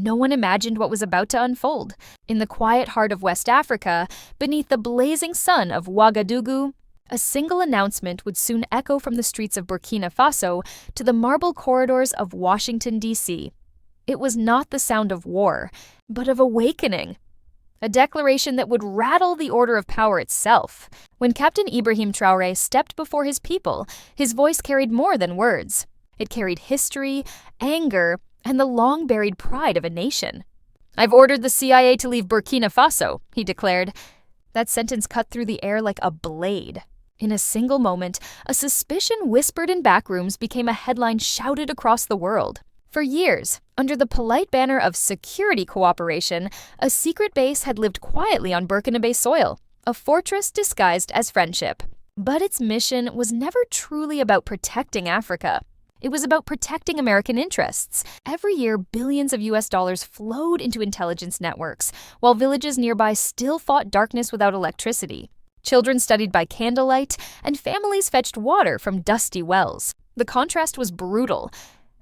no one imagined what was about to unfold. In the quiet heart of West Africa, beneath the blazing sun of Ouagadougou, a single announcement would soon echo from the streets of Burkina Faso to the marble corridors of Washington, D.C. It was not the sound of war, but of awakening. A declaration that would rattle the order of power itself. When Captain Ibrahim Traoré stepped before his people, his voice carried more than words. It carried history, anger, and the long-buried pride of a nation. "I've ordered the CIA to leave Burkina Faso," he declared. That sentence cut through the air like a blade. In a single moment, a suspicion whispered in backrooms became a headline shouted across the world. For years, under the polite banner of security cooperation, a secret base had lived quietly on Burkina Faso soil, a fortress disguised as friendship. But its mission was never truly about protecting Africa. It was about protecting American interests. Every year, billions of US dollars flowed into intelligence networks, while villages nearby still fought darkness without electricity. Children studied by candlelight, and families fetched water from dusty wells. The contrast was brutal,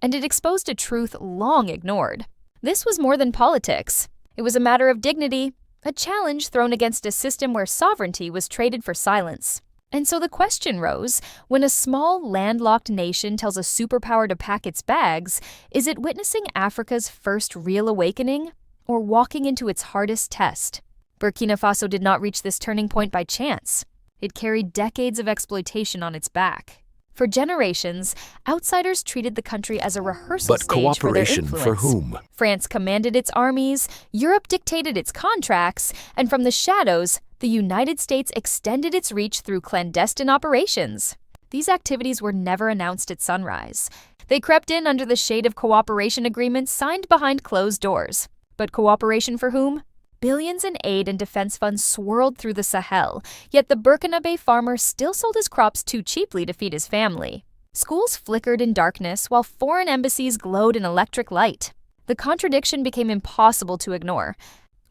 and it exposed a truth long ignored. This was more than politics. It was a matter of dignity, a challenge thrown against a system where sovereignty was traded for silence. And so the question rose, when a small, landlocked nation tells a superpower to pack its bags, is it witnessing Africa's first real awakening, or walking into its hardest test? Burkina Faso did not reach this turning point by chance. It carried decades of exploitation on its back. For generations, outsiders treated the country as a rehearsal stage for their influence. But cooperation for whom? France commanded its armies, Europe dictated its contracts, and from the shadows, the United States extended its reach through clandestine operations. These activities were never announced at sunrise. They crept in under the shade of cooperation agreements signed behind closed doors. But cooperation for whom? Billions in aid and defense funds swirled through the Sahel, yet the Burkina Faso farmer still sold his crops too cheaply to feed his family. Schools flickered in darkness while foreign embassies glowed in electric light. The contradiction became impossible to ignore.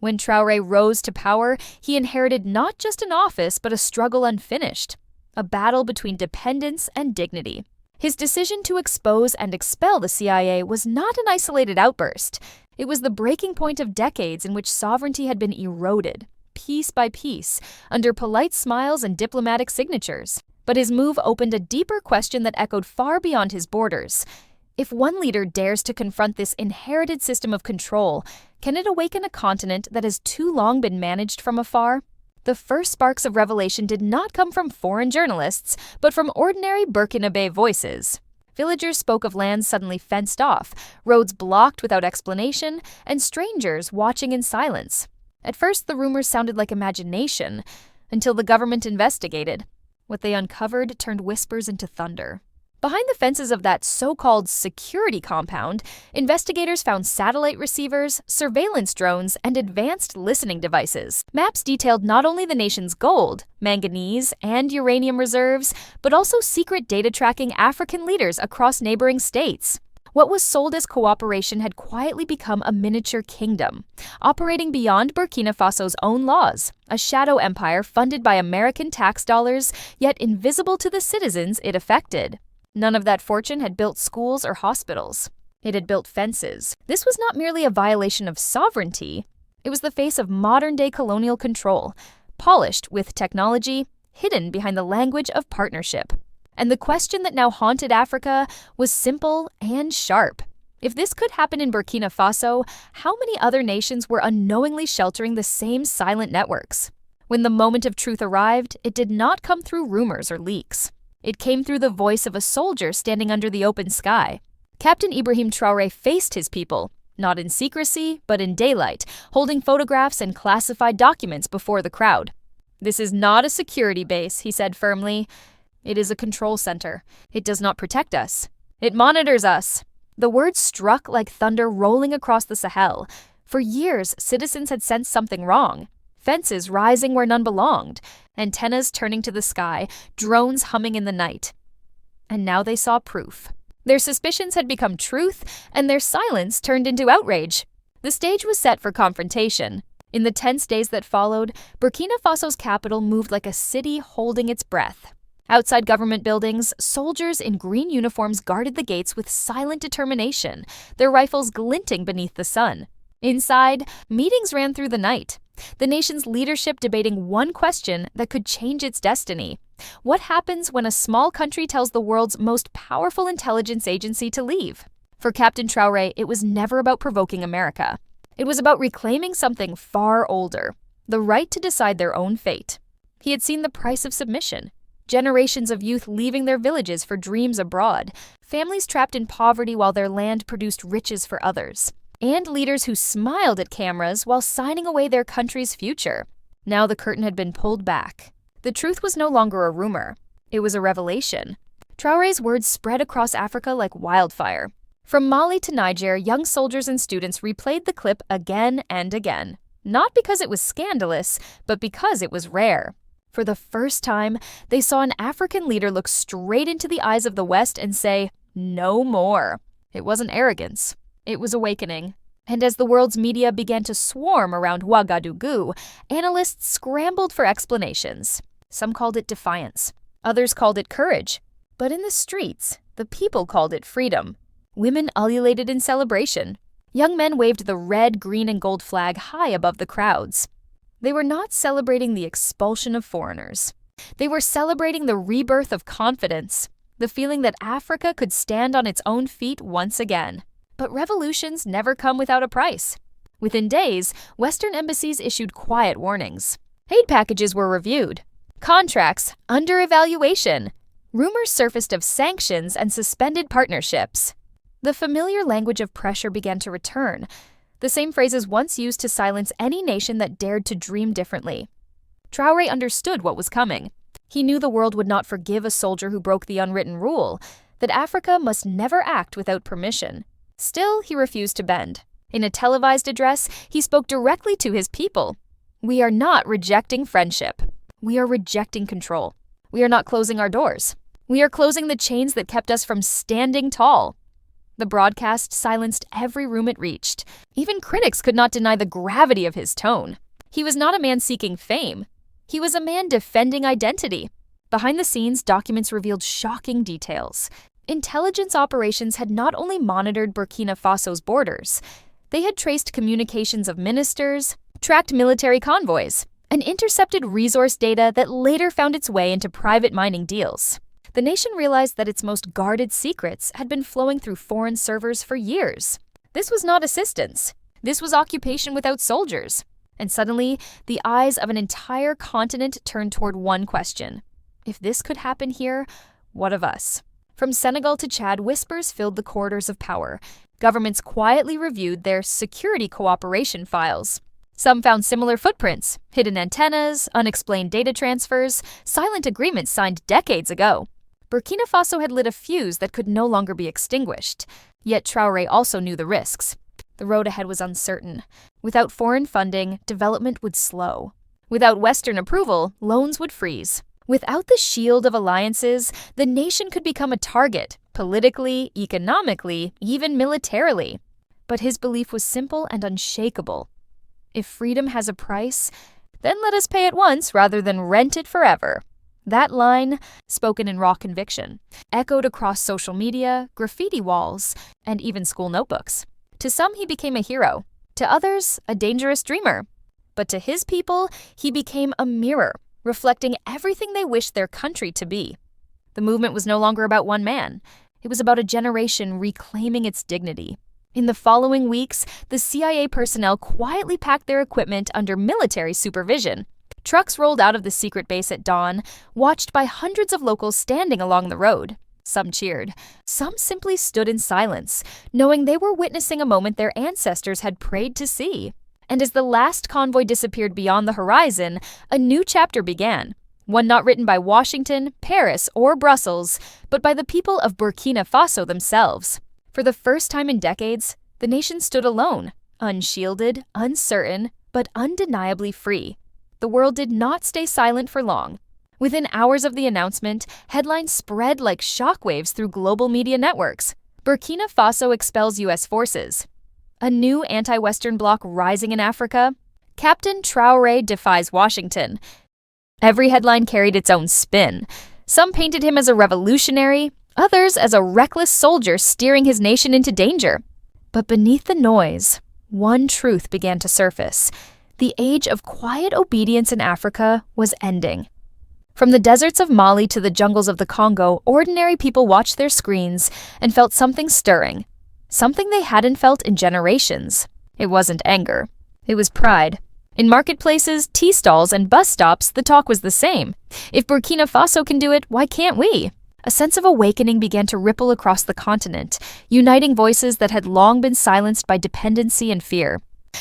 When Traoré rose to power, he inherited not just an office but a struggle unfinished, a battle between dependence and dignity. His decision to expose and expel the CIA was not an isolated outburst. It was the breaking point of decades in which sovereignty had been eroded, piece by piece, under polite smiles and diplomatic signatures. But his move opened a deeper question that echoed far beyond his borders. If one leader dares to confront this inherited system of control, can it awaken a continent that has too long been managed from afar? The first sparks of revelation did not come from foreign journalists, but from ordinary Burkina Faso voices. Villagers spoke of lands suddenly fenced off, roads blocked without explanation, and strangers watching in silence. At first, the rumors sounded like imagination, until the government investigated. What they uncovered turned whispers into thunder. Behind the fences of that so-called security compound, investigators found satellite receivers, surveillance drones, and advanced listening devices. Maps detailed not only the nation's gold, manganese, and uranium reserves, but also secret data tracking African leaders across neighboring states. What was sold as cooperation had quietly become a miniature kingdom, operating beyond Burkina Faso's own laws, a shadow empire funded by American tax dollars, yet invisible to the citizens it affected. None of that fortune had built schools or hospitals. It had built fences. This was not merely a violation of sovereignty. It was the face of modern-day colonial control, polished with technology, hidden behind the language of partnership. And the question that now haunted Africa was simple and sharp. If this could happen in Burkina Faso, how many other nations were unknowingly sheltering the same silent networks? When the moment of truth arrived, it did not come through rumors or leaks. It came through the voice of a soldier standing under the open sky. Captain Ibrahim Traoré faced his people, not in secrecy, but in daylight, holding photographs and classified documents before the crowd. "This is not a security base," he said firmly. "It is a control center. It does not protect us. It monitors us." The words struck like thunder rolling across the Sahel. For years, citizens had sensed something wrong. Fences rising where none belonged, antennas turning to the sky, drones humming in the night. And now they saw proof. Their suspicions had become truth, and their silence turned into outrage. The stage was set for confrontation. In the tense days that followed, Burkina Faso's capital moved like a city holding its breath. Outside government buildings, soldiers in green uniforms guarded the gates with silent determination, their rifles glinting beneath the sun. Inside, meetings ran through the night, the nation's leadership debating one question that could change its destiny. What happens when a small country tells the world's most powerful intelligence agency to leave? For Captain Traore, it was never about provoking America. It was about reclaiming something far older, the right to decide their own fate. He had seen the price of submission. Generations of youth leaving their villages for dreams abroad, families trapped in poverty while their land produced riches for others, and leaders who smiled at cameras while signing away their country's future. Now the curtain had been pulled back. The truth was no longer a rumor. It was a revelation. Traore's words spread across Africa like wildfire. From Mali to Niger, young soldiers and students replayed the clip again and again. Not because it was scandalous, but because it was rare. For the first time, they saw an African leader look straight into the eyes of the West and say, "No more." It wasn't arrogance. It was awakening. And as the world's media began to swarm around Ouagadougou, analysts scrambled for explanations. Some called it defiance. Others called it courage. But in the streets, the people called it freedom. Women ululated in celebration. Young men waved the red, green, and gold flag high above the crowds. They were not celebrating the expulsion of foreigners. They were celebrating the rebirth of confidence, the feeling that Africa could stand on its own feet once again. But revolutions never come without a price. Within days, Western embassies issued quiet warnings. Aid packages were reviewed. Contracts under evaluation. Rumors surfaced of sanctions and suspended partnerships. The familiar language of pressure began to return, the same phrases once used to silence any nation that dared to dream differently. Traore understood what was coming. He knew the world would not forgive a soldier who broke the unwritten rule, that Africa must never act without permission. Still, he refused to bend. In a televised address, he spoke directly to his people. "We are not rejecting friendship. We are rejecting control. We are not closing our doors. We are closing the chains that kept us from standing tall." The broadcast silenced every room it reached. Even critics could not deny the gravity of his tone. He was not a man seeking fame. He was a man defending identity. Behind the scenes, documents revealed shocking details. Intelligence operations had not only monitored Burkina Faso's borders, they had traced communications of ministers, tracked military convoys, and intercepted resource data that later found its way into private mining deals. The nation realized that its most guarded secrets had been flowing through foreign servers for years. This was not assistance. This was occupation without soldiers. And suddenly, the eyes of an entire continent turned toward one question. If this could happen here, what of us? From Senegal to Chad, whispers filled the corridors of power. Governments quietly reviewed their security cooperation files. Some found similar footprints, hidden antennas, unexplained data transfers, silent agreements signed decades ago. Burkina Faso had lit a fuse that could no longer be extinguished. Yet Traore also knew the risks. The road ahead was uncertain. Without foreign funding, development would slow. Without Western approval, loans would freeze. Without the shield of alliances, the nation could become a target, politically, economically, even militarily. But his belief was simple and unshakable. If freedom has a price, then let us pay it once rather than rent it forever. That line, spoken in raw conviction, echoed across social media, graffiti walls, and even school notebooks. To some, he became a hero. To others, a dangerous dreamer. But to his people, he became a mirror, reflecting everything they wished their country to be. The movement was no longer about one man. It was about a generation reclaiming its dignity. In the following weeks, the CIA personnel quietly packed their equipment under military supervision. Trucks rolled out of the secret base at dawn, watched by hundreds of locals standing along the road. Some cheered. Some simply stood in silence, knowing they were witnessing a moment their ancestors had prayed to see. And as the last convoy disappeared beyond the horizon, a new chapter began. One not written by Washington, Paris, or Brussels, but by the people of Burkina Faso themselves. For the first time in decades, the nation stood alone, unshielded, uncertain, but undeniably free. The world did not stay silent for long. Within hours of the announcement, headlines spread like shockwaves through global media networks. Burkina Faso expels U.S. forces. A new anti-Western bloc rising in Africa. Captain Traore defies Washington. Every headline carried its own spin. Some painted him as a revolutionary, others as a reckless soldier steering his nation into danger. But beneath the noise, one truth began to surface. The age of quiet obedience in Africa was ending. From the deserts of Mali to the jungles of the Congo, ordinary people watched their screens and felt something stirring. Something they hadn't felt in generations. It wasn't anger. It was pride. In marketplaces, tea stalls, and bus stops, the talk was the same. If Burkina Faso can do it, why can't we? A sense of awakening began to ripple across the continent, uniting voices that had long been silenced by dependency and fear.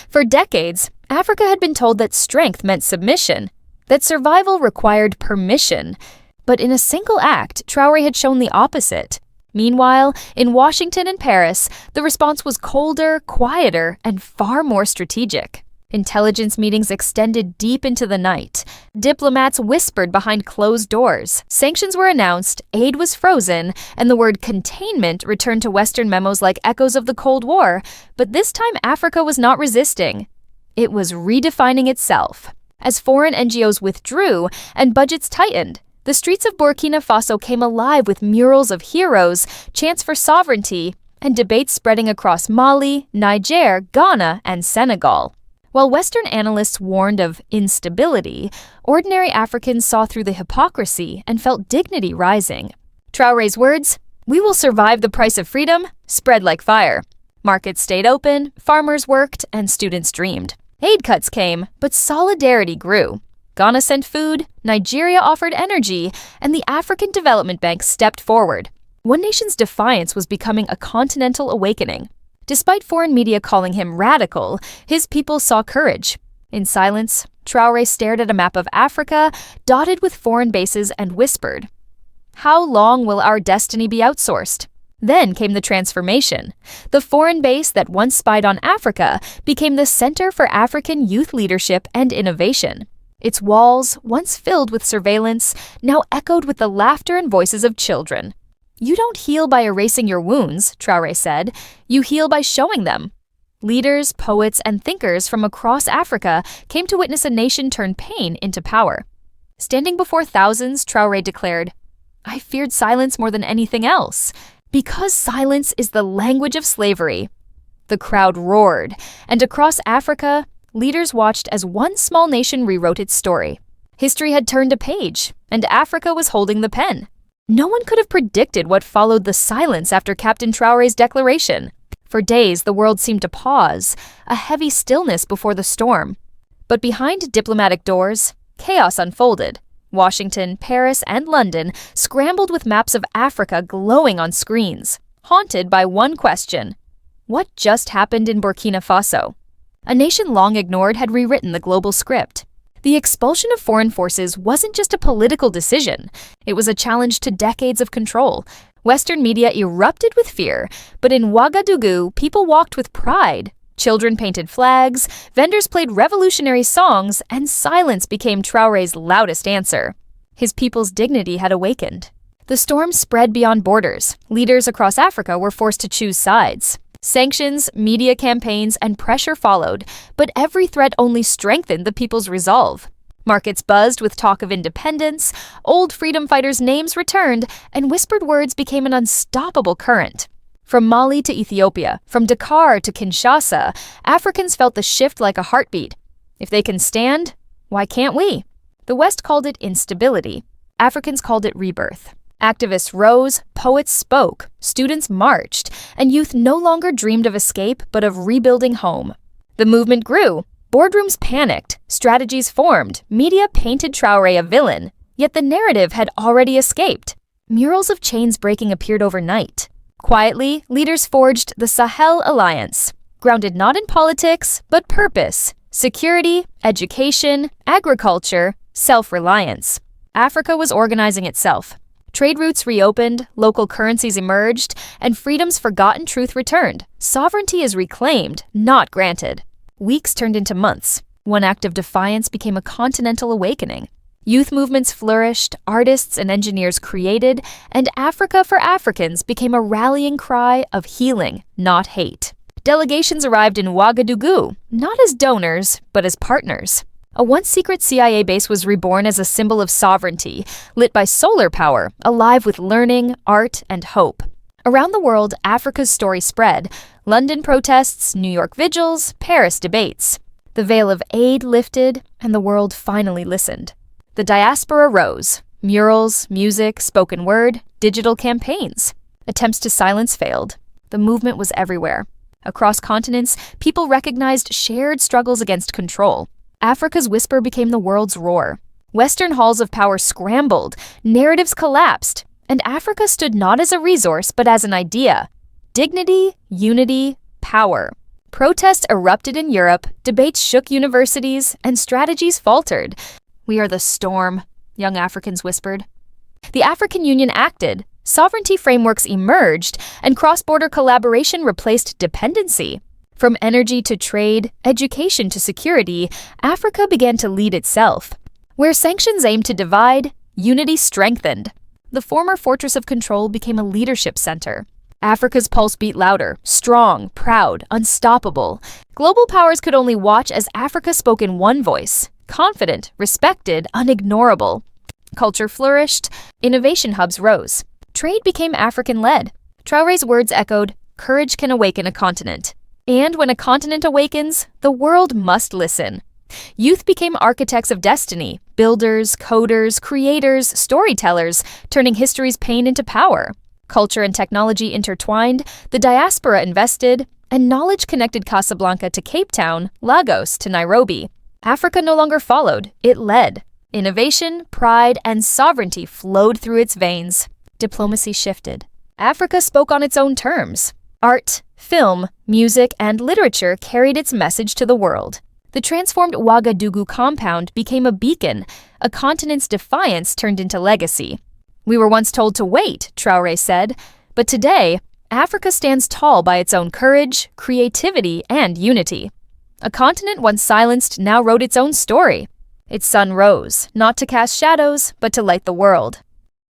For decades, Africa had been told that strength meant submission, that survival required permission. But in a single act, Traore had shown the opposite. Meanwhile, in Washington and Paris, the response was colder, quieter, and far more strategic. Intelligence meetings extended deep into the night. Diplomats whispered behind closed doors. Sanctions were announced, aid was frozen, and the word containment returned to Western memos like echoes of the Cold War. But this time, Africa was not resisting. It was redefining itself. As foreign NGOs withdrew and budgets tightened, the streets of Burkina Faso came alive with murals of heroes, chants for sovereignty, and debates spreading across Mali, Niger, Ghana, and Senegal. While Western analysts warned of instability, ordinary Africans saw through the hypocrisy and felt dignity rising. Traore's words, "We will survive the price of freedom," spread like fire. Markets stayed open, farmers worked, and students dreamed. Aid cuts came, but solidarity grew. Ghana sent food, Nigeria offered energy, and the African Development Bank stepped forward. One nation's defiance was becoming a continental awakening. Despite foreign media calling him radical, his people saw courage. In silence, Traore stared at a map of Africa, dotted with foreign bases, and whispered, "How long will our destiny be outsourced?" Then came the transformation. The foreign base that once spied on Africa became the center for African youth leadership and innovation. Its walls, once filled with surveillance, now echoed with the laughter and voices of children. "You don't heal by erasing your wounds," Traore said. "You heal by showing them." Leaders, poets, and thinkers from across Africa came to witness a nation turn pain into power. Standing before thousands, Traore declared, "I feared silence more than anything else, because silence is the language of slavery." The crowd roared, and across Africa, leaders watched as one small nation rewrote its story. History had turned a page, and Africa was holding the pen. No one could have predicted what followed the silence after Captain Traore's declaration. For days, the world seemed to pause, a heavy stillness before the storm. But behind diplomatic doors, chaos unfolded. Washington, Paris, and London scrambled with maps of Africa glowing on screens, haunted by one question: what just happened in Burkina Faso? A nation long ignored had rewritten the global script. The expulsion of foreign forces wasn't just a political decision. It was a challenge to decades of control. Western media erupted with fear, but in Ouagadougou, people walked with pride. Children painted flags, vendors played revolutionary songs, and silence became Traore's loudest answer. His people's dignity had awakened. The storm spread beyond borders. Leaders across Africa were forced to choose sides. Sanctions, media campaigns, and pressure followed, but every threat only strengthened the people's resolve. Markets buzzed with talk of independence, old freedom fighters' names returned, and whispered words became an unstoppable current. From Mali to Ethiopia, from Dakar to Kinshasa, Africans felt the shift like a heartbeat. If they can stand, why can't we? The West called it instability. Africans called it rebirth. Activists rose, poets spoke, students marched, and youth no longer dreamed of escape but of rebuilding home. The movement grew. Boardrooms panicked, strategies formed, media painted Traore a villain, yet the narrative had already escaped. Murals of chains breaking appeared overnight. Quietly, leaders forged the Sahel alliance, grounded not in politics, but purpose, security, education, agriculture, self-reliance. Africa was organizing itself. Trade routes reopened, local currencies emerged, and freedom's forgotten truth returned. Sovereignty is reclaimed, not granted. Weeks turned into months. One act of defiance became a continental awakening. Youth movements flourished, artists and engineers created, and Africa for Africans became a rallying cry of healing, not hate. Delegations arrived in Ouagadougou, not as donors, but as partners. A once-secret CIA base was reborn as a symbol of sovereignty, lit by solar power, alive with learning, art, and hope. Around the world, Africa's story spread. London protests, New York vigils, Paris debates. The veil of aid lifted, and the world finally listened. The diaspora rose. Murals, music, spoken word, digital campaigns. Attempts to silence failed. The movement was everywhere. Across continents, people recognized shared struggles against control. Africa's whisper became the world's roar. Western halls of power scrambled, narratives collapsed, and Africa stood not as a resource but as an idea. Dignity, unity, power. Protests erupted in Europe, debates shook universities, and strategies faltered. "We are the storm," young Africans whispered. The African Union acted, sovereignty frameworks emerged, and cross-border collaboration replaced dependency. From energy to trade, education to security, Africa began to lead itself. Where sanctions aimed to divide, unity strengthened. The former fortress of control became a leadership center. Africa's pulse beat louder, strong, proud, unstoppable. Global powers could only watch as Africa spoke in one voice, confident, respected, unignorable. Culture flourished, innovation hubs rose. Trade became African-led. Traore's words echoed, "Courage can awaken a continent." And when a continent awakens, the world must listen. Youth became architects of destiny, builders, coders, creators, storytellers, turning history's pain into power. Culture and technology intertwined, the diaspora invested, and knowledge connected Casablanca to Cape Town, Lagos to Nairobi. Africa no longer followed, it led. Innovation, pride, and sovereignty flowed through its veins. Diplomacy shifted. Africa spoke on its own terms. Art, film, music, and literature carried its message to the world. The transformed Ouagadougou compound became a beacon, a continent's defiance turned into legacy. "We were once told to wait," Traore said, "but today, Africa stands tall by its own courage, creativity, and unity." A continent once silenced now wrote its own story. Its sun rose, not to cast shadows, but to light the world.